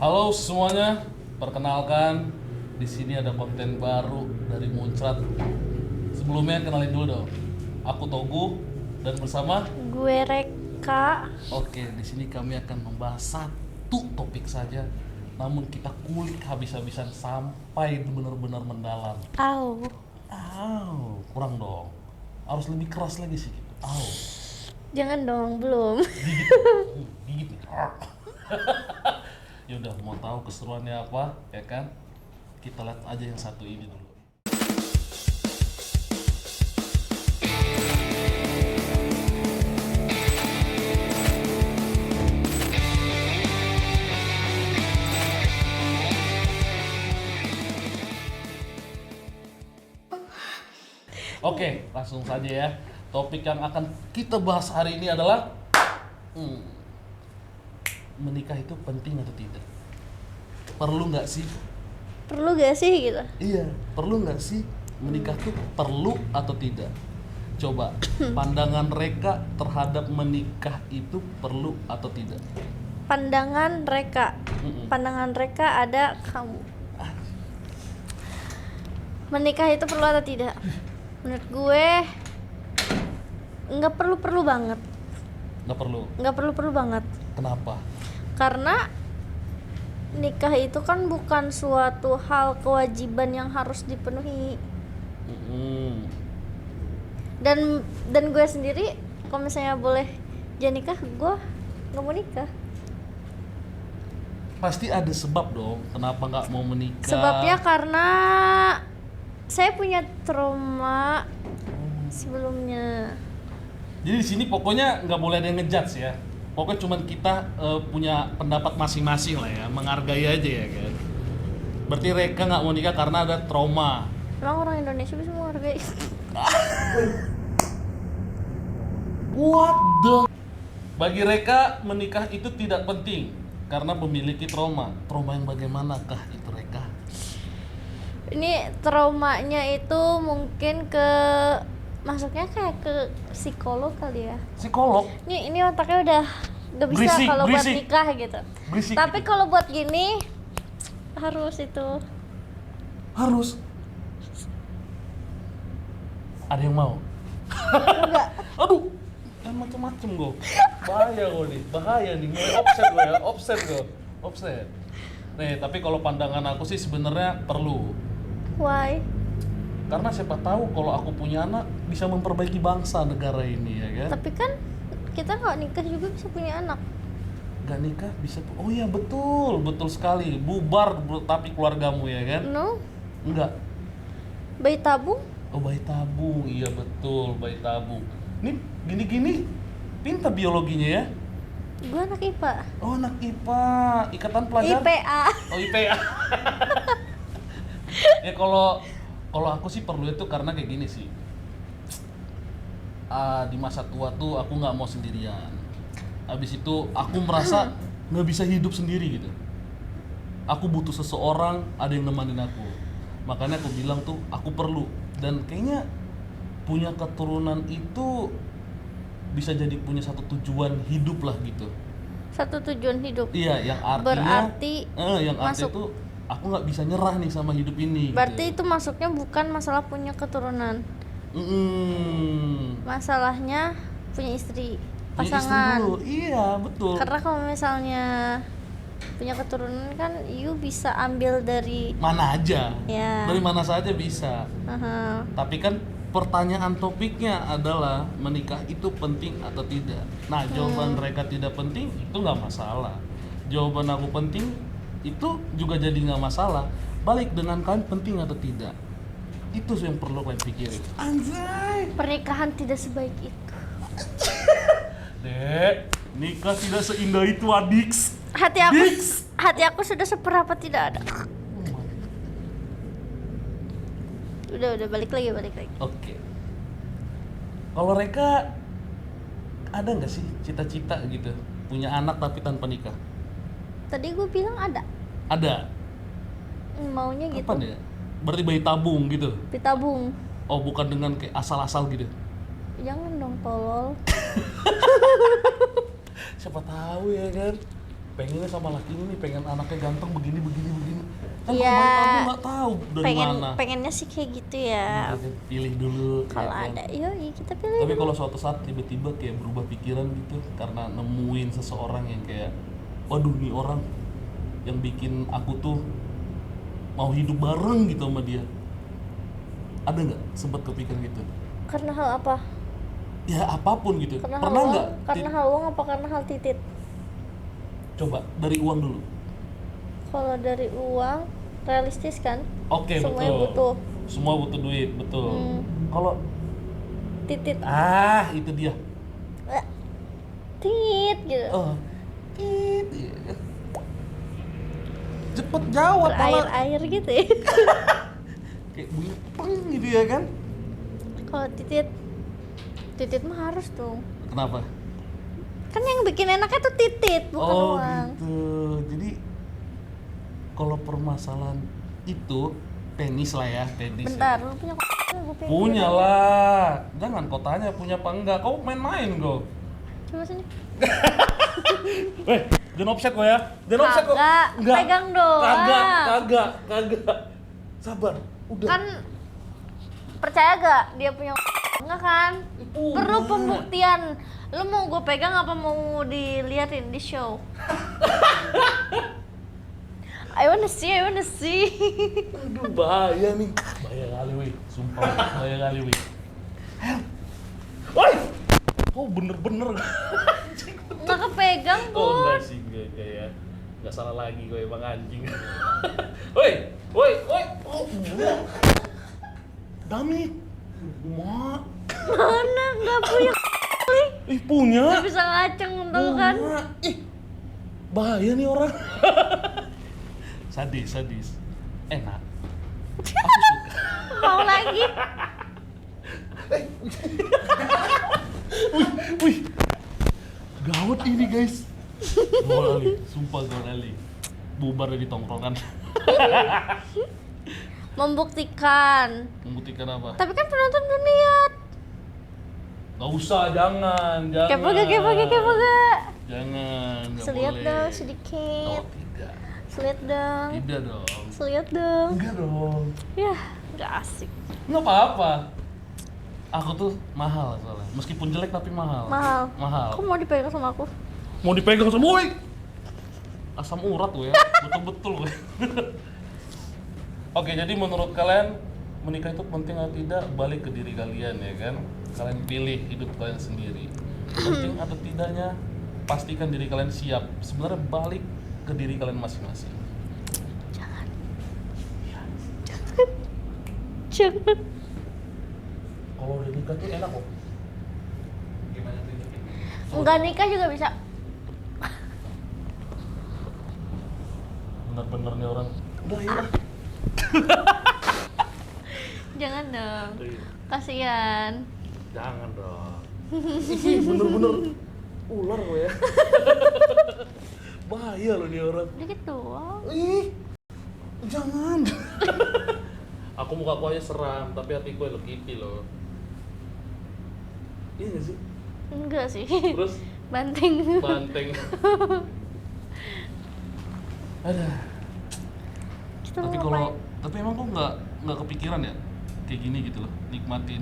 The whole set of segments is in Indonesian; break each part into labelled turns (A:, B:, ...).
A: Halo semuanya, perkenalkan di sini ada konten baru dari Muncrat. Sebelumnya kenalin dulu dong. Aku Togu dan bersama.
B: Gue Reka.
A: Oke, di sini kami akan membahas satu topik saja, namun kita kulik habis-habisan sampai benar-benar mendalam.
B: Au.
A: Kurang dong. Harus lebih keras lagi sih gitu.
B: Jangan dong, belum.
A: Gigit nih. Ya udah, mau tahu keseruannya apa, ya kan? Kita lihat aja yang satu ini dulu. Oke, langsung saja ya. Topik yang akan kita bahas hari ini adalah menikah itu penting atau tidak? Perlu nggak sih?
B: Perlu gak sih gitu?
A: Iya, perlu nggak sih menikah tuh perlu atau tidak? Coba pandangan Reka terhadap menikah itu perlu atau tidak?
B: Pandangan Reka. Pandangan Reka ada kamu. Menikah itu perlu atau tidak? Menurut gue nggak perlu banget.
A: Nggak perlu.
B: Nggak perlu banget.
A: Kenapa?
B: Karena nikah itu kan bukan suatu hal kewajiban yang harus dipenuhi. Dan gue sendiri kalau misalnya boleh jangan nikah, gue nggak mau nikah.
A: Pasti ada sebab dong, kenapa nggak mau menikah?
B: Sebabnya karena saya punya trauma sebelumnya.
A: Jadi di sini pokoknya nggak boleh ada yang ngejudge ya. Pokoknya cuman kita punya pendapat masing-masing lah ya, menghargai aja ya kan. Berarti Reka nggak mau nikah karena ada trauma.
B: Emang orang Indonesia bisa menghargai?
A: What the? Bagi Reka menikah itu tidak penting karena memiliki trauma. Trauma yang bagaimanakah itu Reka?
B: Ini traumanya itu mungkin masuknya kayak ke psikolog kali ya.
A: Psikolog?
B: Ini otaknya udah gak bisa kalau buat nikah gitu.
A: Berisik
B: Tapi
A: gitu.
B: kalau buat gini harus itu.
A: Harus. Ada yang mau?
B: Enggak.
A: Aduh, kan macem-macem gue. Bahaya nih. Offset gue. Nih, tapi kalau pandangan aku sih sebenarnya perlu.
B: Why?
A: Karena siapa tahu kalau aku punya anak bisa memperbaiki bangsa negara ini ya kan.
B: Tapi kan kita nggak nikah juga bisa punya anak.
A: Gak nikah bisa. Oh iya betul sekali. Bubar tapi keluargamu ya kan.
B: No?
A: Enggak.
B: Bayi tabung?
A: Oh bayi tabung, iya betul bayi tabung. Nih gini-gini pintar biologinya ya.
B: Gue anak IPA.
A: Oh anak IPA, Ikatan Pelajar.
B: IPA.
A: Oh IPA. Ya kalau aku sih perlu itu karena kayak gini sih. Di masa tua tuh aku nggak mau sendirian. Habis itu aku merasa nggak bisa hidup sendiri gitu. Aku butuh seseorang, ada yang nemenin aku. Makanya aku bilang tuh aku perlu. Dan kayaknya punya keturunan itu bisa jadi punya satu tujuan hidup lah gitu.
B: Satu tujuan hidup.
A: Iya, yang artinya
B: berarti
A: yang artinya tuh aku nggak bisa nyerah nih sama hidup ini.
B: Berarti
A: gitu.
B: itu masuknya bukan masalah punya keturunan. Masalahnya punya istri, pasangan.
A: Punya istri dulu. Iya, betul.
B: Karena kalau misalnya punya keturunan kan you bisa ambil dari
A: mana aja.
B: Ya.
A: Dari mana saja bisa. Tapi kan pertanyaan topiknya adalah menikah itu penting atau tidak. Nah, jawaban mereka tidak penting itu nggak masalah. Jawaban aku penting itu juga jadi nggak masalah. Balik dengan kalian penting atau tidak. Itu yang perlu kalian pikirin. Anjay.
B: Pernikahan tidak sebaik itu.
A: Dek, nikah tidak seindah itu, Adiks.
B: Hati aku sudah seberapa tidak ada. Udah balik lagi.
A: Oke. Kalau Reka ada nggak sih cita-cita gitu punya anak tapi tanpa nikah?
B: Tadi gue bilang ada.
A: Ada.
B: Maunya gitu.
A: Kapan ya? Berarti bayi tabung gitu.
B: Ditabung.
A: Oh, bukan dengan kayak asal-asal gitu.
B: Jangan dong tolol.
A: Siapa tahu ya kan. pengennya sama laki ini, pengen anaknya ganteng begini. Kan
B: Iya.
A: kamu nggak tahu dari mana.
B: Pengennya sih kayak gitu ya.
A: Pilih dulu.
B: Kalau
A: ya kan?
B: ada, yoi kita pilih.
A: Tapi kalau suatu saat tiba-tiba kayak berubah pikiran gitu karena nemuin seseorang yang kayak, waduh nih orang yang bikin aku tuh mau hidup bareng gitu sama dia. Ada nggak sempat kepikiran gitu?
B: Karena hal apa?
A: Ya apapun gitu.
B: Karena
A: Pernah
B: hal
A: nggak?
B: uang? Karena hal uang apa karena hal titit?
A: Coba dari uang dulu.
B: Kalau dari uang realistis kan?
A: Oke,
B: Semuanya
A: betul.
B: butuh.
A: Semua butuh duit, betul. Kalau
B: Titit.
A: itu dia.
B: Tit gitu.
A: Oh. Tit. Iya. Cepet jawab malah
B: Air gitu ya.
A: kayak bunyi peng gitu ya kan?
B: Kalau titit mah harus tuh.
A: Kenapa?
B: Kan yang bikin enaknya tuh titit, bukan uang.
A: Gitu. Jadi kalau permasalahan itu tenis lah ya, tenis.
B: Bentar,
A: Ya.
B: lu punya gue pengen
A: Punya
B: lihat.
A: lah. Jangan kau tanya punya apa enggak. Kau main-main kau.
B: Coba sini.
A: Weh, jangan offset kau ya. Jangan offset kau.
B: Kagak, pegang doang.
A: Kagak. Sabar. Udah.
B: Kan percaya gak dia punya enggak kan?
A: Punya.
B: Perlu pembuktian. Lu mau gue pegang apa mau diliatin di show? I wanna see.
A: Aduh, bahaya nih. Bahaya kali, weh. Sumpah, bahaya kali, weh. Woi! Kau bener-bener.
B: Nggak kepegang,
A: Oh,
B: Bun.
A: enggak sih, enggak ya. Enggak salah lagi gue emang anjing. Woi. Oh, Damit. Mak.
B: Mana nggak punya
A: Punya.
B: nggak bisa ngaceng tuh kan?
A: Punya. Bahaya nih orang. Sadis. Enak. Aku suka.
B: Mau lagi?
A: Wih. Gawat ini, guys. Gawat kali, sumpah gawat kali. Bubar dari tongkrongan.
B: Membuktikan.
A: Membuktikan apa?
B: Tapi kan penonton belum lihat.
A: Gak usah, jangan.
B: Kepo gak?
A: Jangan, gak
B: Selihat
A: boleh.
B: dong sedikit.
A: Oh, tidak.
B: Selihat dong.
A: Tidak dong.
B: Selihat dong.
A: Enggak dong.
B: Ya, nggak asik.
A: Nggak apa-apa. Aku tuh mahal soalnya. Meskipun jelek tapi mahal. Mahal.
B: Kok mau dipegang sama aku?
A: Mau dipegang sama woi. Asam urat gue ya. Betul-betul gue. Oke, jadi menurut kalian menikah itu penting atau tidak? Balik ke diri kalian ya kan. Kalian pilih hidup kalian sendiri. Penting atau tidaknya? Pastikan diri kalian siap. Sebenarnya balik ke diri kalian masing-masing.
B: Jangan.
A: Kalau udah nikah tuh enak kok. Gimana tuh?
B: Enggak nikah juga bisa.
A: Bener-bener nih orang. Udah ya.
B: Jangan dong. Kasihan.
A: Jangan dong. Bener-bener ular gue ya. Bahaya loh nih orang.
B: Dikit doang.
A: Ih, jangan. Aku muka aku aja seram, tapi hatiku yang kipi loh. Iya gak sih?
B: Enggak sih.
A: Terus
B: Banteng.
A: Ada.
B: Kita
A: Tapi
B: mau
A: kalau
B: ngapain?
A: tapi emang kok nggak kepikiran ya kayak gini gitu loh, nikmatin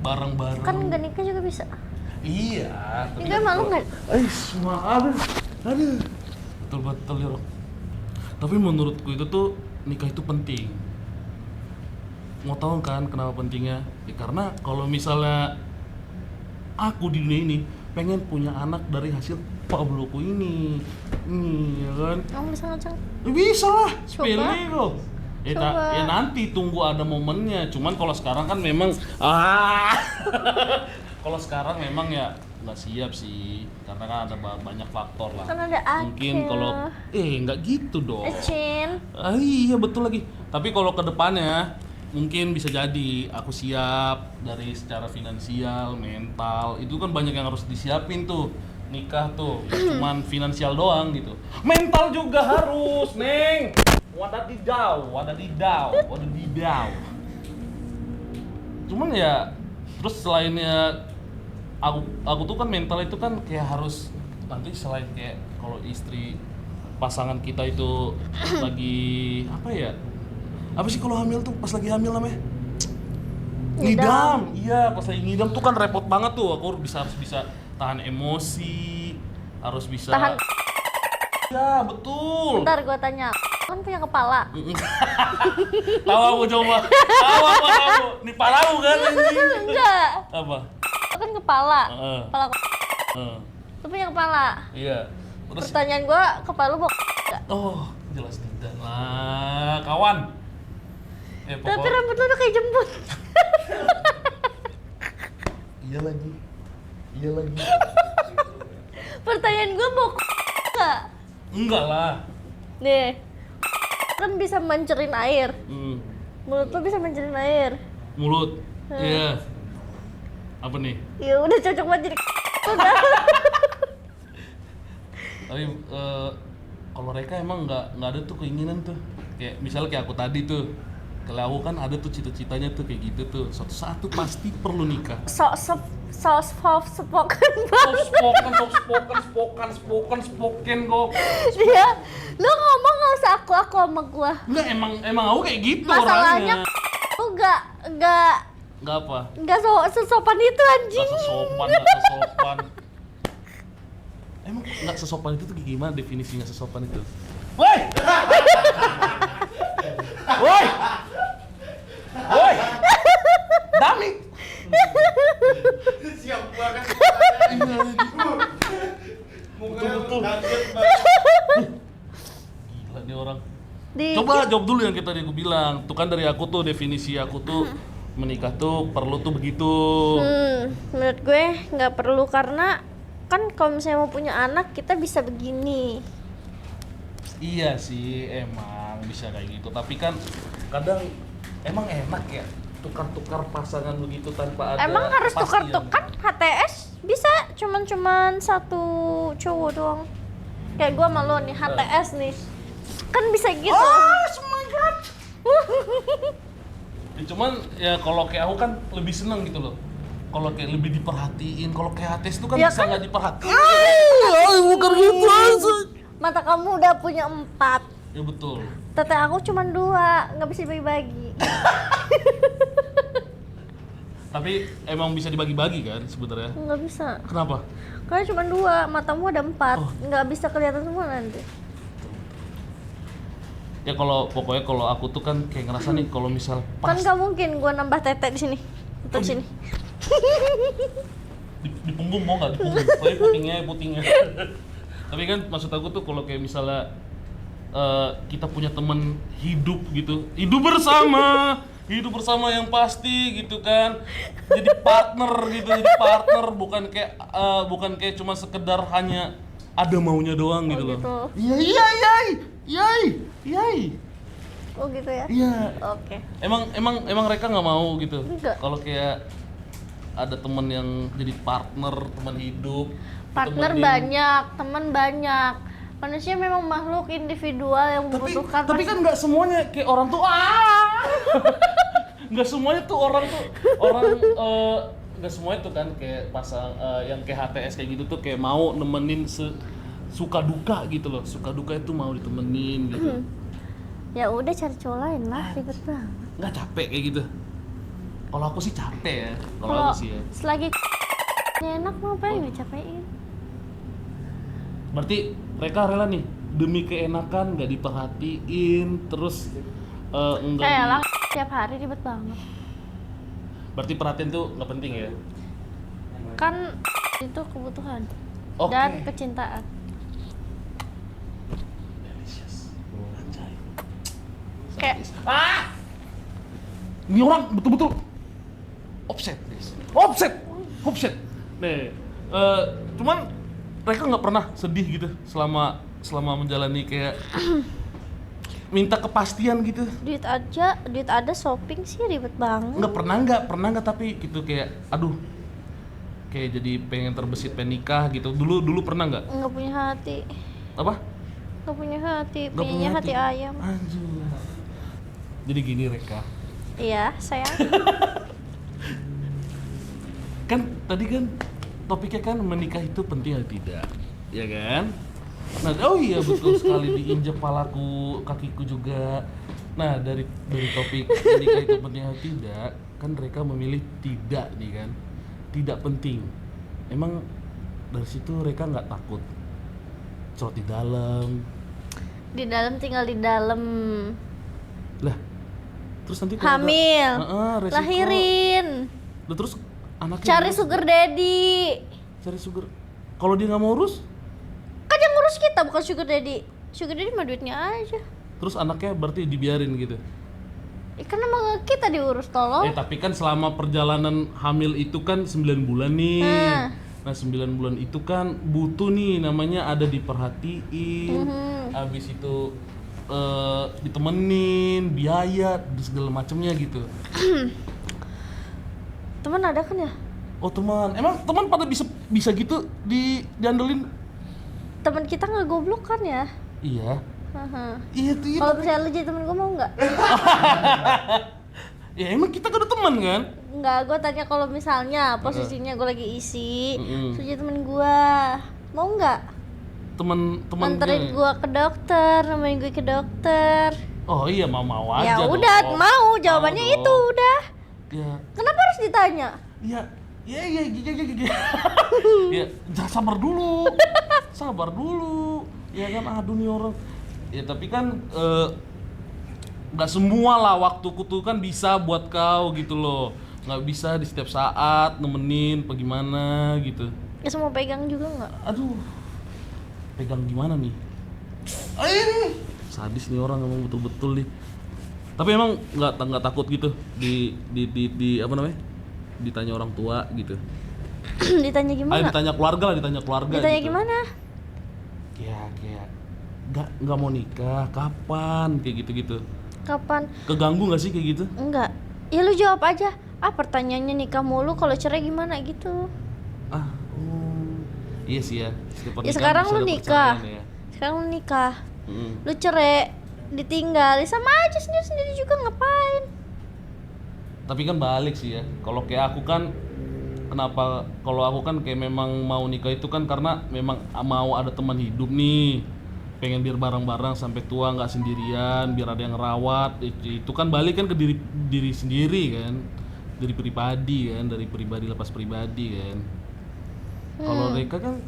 A: bareng-bareng.
B: Kan enggak nikah juga bisa.
A: Iya.
B: Nikah malu nggak?
A: Aduh. Betul ya, Rok. Tapi menurutku itu tuh nikah itu penting. Mau tahu kan kenapa pentingnya? Ya karena kalau misalnya aku di dunia ini pengen punya anak dari hasil Pabloku ini ya kan?
B: Kamu bisa ngaceng?
A: Ya bisa lah,
B: Coba.
A: sepele kok.
B: Coba.
A: Ya nanti tunggu ada momennya. Cuman kalau sekarang kan memang kalau sekarang memang ya nggak siap sih, karena kan ada banyak faktor lah.
B: Kan ada
A: Mungkin
B: Acil.
A: kalau nggak gitu dong.
B: Ecin.
A: Iya betul lagi. Tapi kalau ke depannya mungkin bisa jadi aku siap dari secara finansial, mental. Itu kan banyak yang harus disiapin tuh. Nikah tuh nggak cuman finansial doang gitu. Mental juga harus, Neng. Wadadidaw. Cuman ya terus selainnya aku tuh kan mental itu kan kayak harus nanti selain kayak kalau istri pasangan kita itu lagi apa ya? Apa sih kalau hamil tuh pas lagi hamil namanya? Ngidam. Iya, pas lagi ngidam tuh kan repot banget tuh. Aku harus bisa tahan emosi, harus bisa
B: Tahan.
A: Ya, betul.
B: Bentar gua tanya, kan punya kepala?
A: Tahu aku coba. Tahu. Ini palamu kan anjing.
B: Enggak.
A: Apa?
B: Kan kepala.
A: Heeh.
B: Kepala. Lu punya kepala?
A: Iya. Terus
B: Pertanyaan gua, kepala lu enggak?
A: oh, jelas tidak lah, kawan.
B: Tapi rambut lu udah kayak jembut.
A: Iya lagi.
B: Pertanyaan gua enggak?
A: Enggak lah.
B: Nih. Kan bisa mancerin air. Mulut lu bisa mancerin air.
A: Mulut. Iya. Apa nih?
B: Ya udah cocok banget jadi udah.
A: Tapi kalau mereka emang nggak ada tuh keinginan tuh. Kayak misalnya kayak aku tadi tuh. Kalau aku kan ada tuh cita-citanya tuh kayak gitu tuh. Suatu saat tuh pasti perlu nikah.
B: Spoken
A: kok.
B: dia. Lu ngomong nggak usah aku sama gua.
A: Enggak, emang aku kayak gitu
B: Masalahnya
A: orangnya.
B: lu enggak
A: Apa?
B: sesopan itu anjing.
A: Nggak sesopan. Emang nggak sesopan itu tuh gimana definisinya sesopan itu? Woi! Dami!
C: Siap banget.
A: Betul.
C: Kaget banget.
A: Gila nih orang. Coba jawab dulu yang kita tadi aku bilang. Tuh kan dari aku tuh definisi aku tuh menikah tuh perlu tuh begitu.
B: Menurut gue nggak perlu karena kan kalau misalnya mau punya anak kita bisa begini.
A: Iya sih emang bisa kayak gitu. Tapi kan kadang emang enak ya tukar-tukar pasangan begitu tanpa ada
B: Emang harus
A: kepastian.
B: tukar-tukar HTS bisa cuman satu cowok doang. Kayak gua sama lo nih HTS nih. Kan bisa gitu. Oh my god.
A: Ya, cuman ya kalau kayak aku kan lebih seneng gitu loh. Kalau kayak lebih diperhatiin, kalau kayak HTS itu kan
B: Ya
A: bisa
B: kan?
A: nggak diperhatiin.
B: Bukan gitu aja. Mata kamu udah punya 4.
A: Ya betul.
B: Tete aku cuma 2, nggak bisa dibagi-bagi.
A: Tapi emang bisa dibagi-bagi kan sebenarnya.
B: Nggak bisa.
A: Kenapa?
B: Karena cuma 2, matamu ada 4,
A: Oh.
B: nggak bisa kelihatan semua nanti.
A: Ya pokoknya kalau aku tuh kan kayak ngerasa nih kalau misal
B: Kan
A: pas
B: nggak mungkin gua nambah tete di sini. Untuk
A: Oh,
B: sini.
A: di punggung mau nggak di punggung? Pokoknya putingnya. Tapi kan maksud aku tuh kalau kayak misalnya kita punya teman hidup gitu, hidup bersama yang pasti gitu kan, jadi partner bukan kayak cuma sekedar hanya ada maunya doang gitu loh.
B: Gitu.
A: Iya.
B: Oh gitu ya?
A: Iya.
B: Oke.
A: Emang mereka nggak mau gitu.
B: Enggak.
A: Kalau kayak ada temen yang jadi partner, teman hidup.
B: Partner
A: temenin.
B: banyak, teman banyak. Manusia memang makhluk individual yang membutuhkan.
A: Tapi kan nggak semuanya kayak orang tuh nggak semuanya tuh orang nggak semuanya tuh kan kayak pasang yang kayak HTS kayak gitu tuh kayak mau nemenin suka duka gitu loh. Suka duka itu mau ditemenin gitu.
B: Ya udah cari cowok lain lah, ribet banget.
A: Nggak capek kayak gitu. Kalau aku sih capek ya. Kalau
B: Kalau
A: aku sih ya.
B: selagi enak ngapain nggak capein?
A: Berarti mereka rela nih demi keenakan nggak diperhatiin terus enggak.
B: Kayak lah tiap hari ribet banget.
A: Berarti perhatian tuh nggak penting ya?
B: Kan itu kebutuhan
A: Oke.
B: dan kecintaan.
A: Delicious. Anjay.
B: Kayak
A: Ini orang betul-betul offset, guys. Offset. Nih, cuman mereka nggak pernah sedih gitu selama menjalani kayak minta kepastian gitu.
B: duit ada shopping sih ribet banget.
A: Nggak pernah tapi gitu kayak aduh kayak jadi pengen terbesit pengen nikah gitu. Dulu pernah nggak?
B: Nggak punya hati.
A: Apa?
B: Nggak punya hati.
A: Nggak
B: Punyanya hati ayam.
A: Anjir. Jadi gini Reka.
B: Iya sayang.
A: Kan tadi kan topiknya kan menikah itu penting atau tidak, ya kan? Nah, oh iya betul sekali, diinjak palaku, kakiku juga. Nah, dari topik nikah itu penting atau tidak, kan mereka memilih tidak nih kan. Tidak penting. Emang dari situ mereka nggak takut cerot di dalam.
B: Di dalam tinggal di dalam.
A: Lah, terus nanti kalau
B: Hamil.
A: resiko.
B: Lahirin.
A: Lah, terus anaknya
B: Cari
A: gimana?
B: sugar daddy.
A: Cari sugar. Kalau dia nggak mau urus,
B: Kan yang ngurus kita bukan sugar daddy. Sugar daddy mah duitnya aja.
A: terus anaknya berarti dibiarin gitu.
B: Kan emang kita diurus tolong.
A: Tapi kan selama perjalanan hamil itu kan 9 bulan nih. Nah 9 bulan itu kan butuh nih namanya ada diperhatiin. Habis itu ditemenin, biaya, dan segala macamnya gitu.
B: Teman ada kan ya?
A: Oh teman, emang teman pada bisa gitu diandelin?
B: Teman kita nggak goblok kan ya?
A: Iya.
B: Haha.
A: Iya tuh.
B: Kalau misalnya lu jadi temen gue mau nggak?
A: Ya emang kita kan udah teman kan?
B: Nggak, gue tanya kalau misalnya posisinya gue lagi isi, terus jadi temen gue, mau nggak?
A: Teman
B: Anterin gue ke dokter, nemenin gue ke dokter.
A: Oh iya mau
B: Ya
A: aja.
B: udah,
A: dong.
B: mau jawabannya
A: Mau
B: itu
A: dong.
B: udah.
A: Ya.
B: Kenapa harus ditanya?
A: Ya, ya, jangan sabar dulu, ya kan, aduh nih orang, ya tapi kan nggak semua lah waktuku tuh kan bisa buat kau gitu loh, nggak bisa di setiap saat nemenin, bagaimana gitu.
B: Ya semua pegang juga nggak?
A: Aduh, pegang gimana nih? Sadis nih orang emang betul-betul nih. Tapi emang nggak takut gitu di apa namanya? Ditanya orang tua gitu.
B: Ditanya gimana?
A: Ditanya keluarga. Ditanya gitu.
B: Gimana?
A: Kayak nggak mau nikah, kapan? Kayak gitu.
B: Kapan?
A: Keganggu nggak sih kayak gitu?
B: Enggak. Ya lu jawab aja. Pertanyaannya nikah mulu, kalau cerai gimana gitu.
A: Iya sih ya.
B: Ya sekarang lu nikah. Sekarang lu nikah. Lu cerai, ditinggal, ya sama aja sendiri juga, ngapain?
A: Tapi kan balik sih ya. Kalau kayak aku kan kenapa kalau aku kan kayak memang mau nikah itu kan karena memang mau ada teman hidup nih. Pengen biar bareng-bareng sampai tua, nggak sendirian, biar ada yang ngerawat. Itu kan balik kan ke diri sendiri kan. Dari pribadi kan, dari pribadi lepas pribadi kan. Kalau mereka kan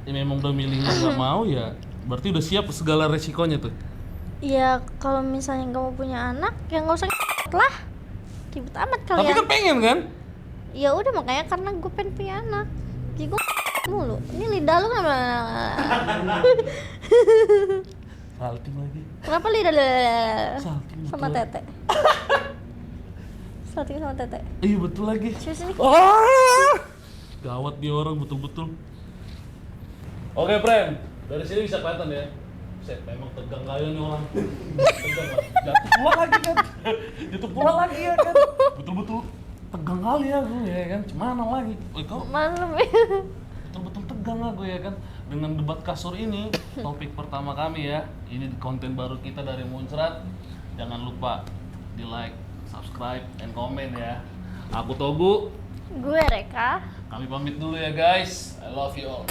A: ya memang udah milihnya nggak mau ya, berarti udah siap segala resikonya tuh.
B: Ya kalau misalnya kamu punya anak, ya nggak usah lah. Ribet amat kalian.
A: Tapi kan pengen kan?
B: Ya udah, makanya karena gue pengen punya anak. Jadi gue mulu. Ini lidah lu kenapa?
A: Salting lagi.
B: Kenapa lidah
A: Salting
B: sama
A: betul.
B: tete? Salting sama tete.
A: Iya betul lagi.
B: Sini.
A: Gawat nih orang betul-betul. Oke, friend. Dari sini bisa kelihatan ya. Set, memang tegang kali nih orang. Tegang lah. Jatuh pula lagi ya kan. Betul-betul tegang kali ya gue ya kan. Gimana lagi? Kau
B: Malam ya.
A: betul-betul tegang lah gue ya kan. Dengan debat kasur ini, topik pertama kami ya. Ini konten baru kita dari Muncrat. Jangan lupa di like, subscribe, and komen ya. Aku Togu.
B: Gue Reka.
A: Kami pamit dulu ya guys. I love you all.